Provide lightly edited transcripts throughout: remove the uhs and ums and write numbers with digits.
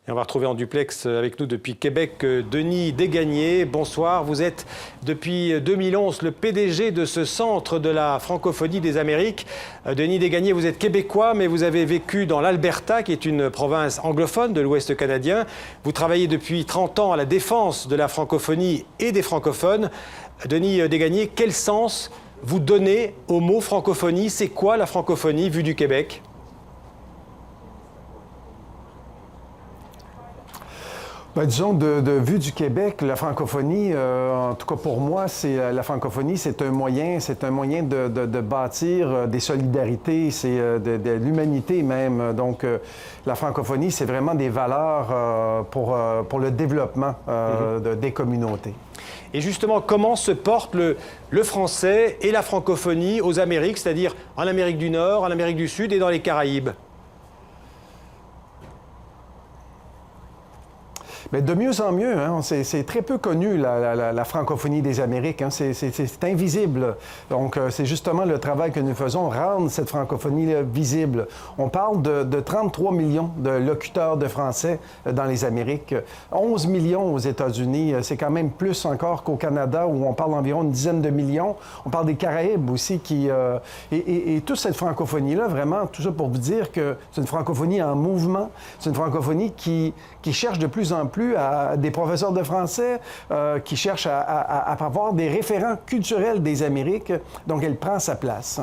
Et on va retrouver en duplex avec nous depuis Québec Denis Desgagnés. Bonsoir, vous êtes depuis 2011 le PDG de ce centre de la francophonie des Amériques. Denis Desgagnés, vous êtes québécois, mais vous avez vécu dans l'Alberta, qui est une province anglophone de l'Ouest canadien. Vous travaillez depuis 30 ans à la défense de la francophonie et des francophones. Denis Desgagnés, quel sens vous donnez au mot francophonie? C'est quoi la francophonie vue du Québec? Disons, de vue du Québec, la francophonie, en tout cas pour moi, la francophonie, c'est un moyen de bâtir des solidarités, c'est de l'humanité même. Donc, la francophonie, c'est vraiment des valeurs pour le développement des communautés. Et justement, comment se porte le français et la francophonie aux Amériques, c'est-à-dire en Amérique du Nord, en Amérique du Sud et dans les Caraïbes? Mais de mieux en mieux, hein, c'est très peu connu, la francophonie des Amériques. Hein, c'est invisible. Donc, c'est justement le travail que nous faisons, rendre cette francophonie visible. On parle de 33 millions de locuteurs de français dans les Amériques, 11 millions aux États-Unis. C'est quand même plus encore qu'au Canada, où on parle d'environ une dizaine de millions. On parle des Caraïbes aussi, et toute cette francophonie-là, vraiment, tout ça pour vous dire que c'est une francophonie en mouvement. C'est une francophonie qui cherche de plus en plus à des professeurs de français, qui cherchent à avoir des référents culturels des Amériques. Donc, elle prend sa place.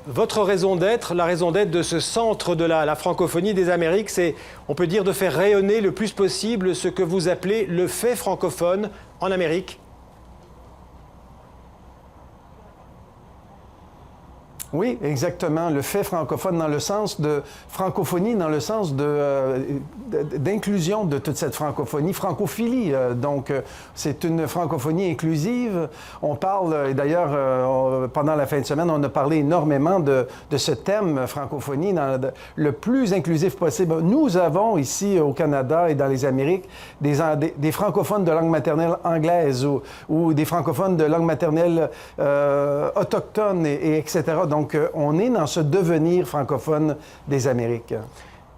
Votre raison d'être, la raison d'être de ce centre de la francophonie des Amériques, c'est, on peut dire, de faire rayonner le plus possible ce que vous appelez le fait francophone en Amérique? Oui, exactement. Le fait francophone dans le sens de francophonie, dans le sens d'inclusion de toute cette francophonie, francophilie. Donc, c'est une francophonie inclusive. On parle, et d'ailleurs, pendant la fin de semaine, on a parlé énormément de ce thème francophonie le plus inclusif possible. Nous avons ici au Canada et dans les Amériques des francophones de langue maternelle anglaise ou des francophones de langue maternelle autochtone, etc. Donc, on est dans ce devenir francophone des Amériques.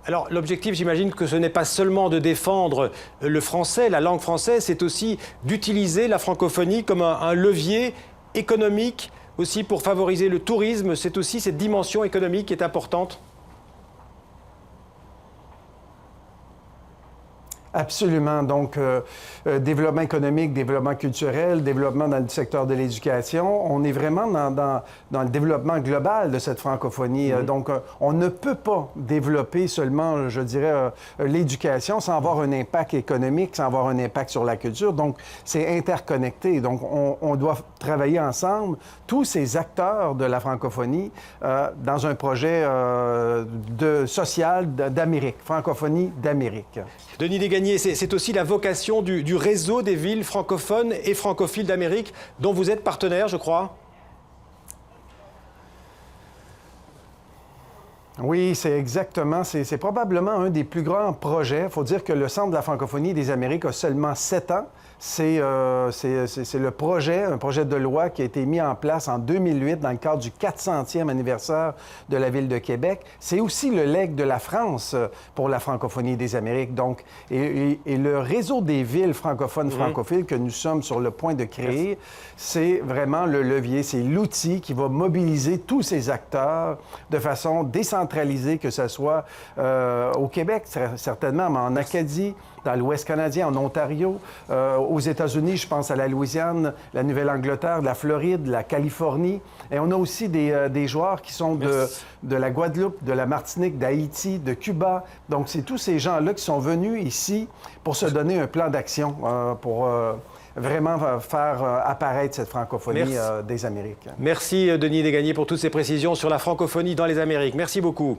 Alors, l'objectif, j'imagine que ce n'est pas seulement de défendre le français, la langue française, c'est aussi d'utiliser la francophonie comme un levier économique, aussi pour favoriser le tourisme. C'est aussi cette dimension économique qui est importante. Absolument. Donc, développement économique, développement culturel, développement dans le secteur de l'éducation. On est vraiment dans le développement global de cette francophonie. Donc, on ne peut pas développer seulement, je dirais, l'éducation sans avoir un impact économique, sans avoir un impact sur la culture. Donc, c'est interconnecté. Donc, on doit travailler ensemble, tous ces acteurs de la francophonie, dans un projet social d'Amérique, francophonie d'Amérique. Denis Desgagnés, c'est aussi la vocation du réseau des villes francophones et francophiles d'Amérique, dont vous êtes partenaire, je crois. Oui, c'est exactement. C'est probablement un des plus grands projets. Il faut dire que le Centre de la francophonie des Amériques a seulement 7 ans. C'est un projet de loi qui a été mis en place en 2008 dans le cadre du 400e anniversaire de la Ville de Québec. C'est aussi le legs de la France pour la francophonie des Amériques. Donc, et le réseau des villes francophones francophiles que nous sommes sur le point de créer, c'est vraiment le levier, c'est l'outil qui va mobiliser tous ces acteurs de façon décentralisée, que ce soit au Québec, certainement, mais en Acadie, dans l'Ouest canadien, en Ontario, aux États-Unis, je pense à la Louisiane, la Nouvelle-Angleterre, la Floride, la Californie. Et on a aussi des joueurs qui sont de la Guadeloupe, de la Martinique, d'Haïti, de Cuba. Donc, c'est tous ces gens-là qui sont venus ici pour se donner un plan d'action pour vraiment faire apparaître cette francophonie des Amériques. Merci, Denis Desgagnés, pour toutes ces précisions sur la francophonie dans les Amériques. Merci beaucoup.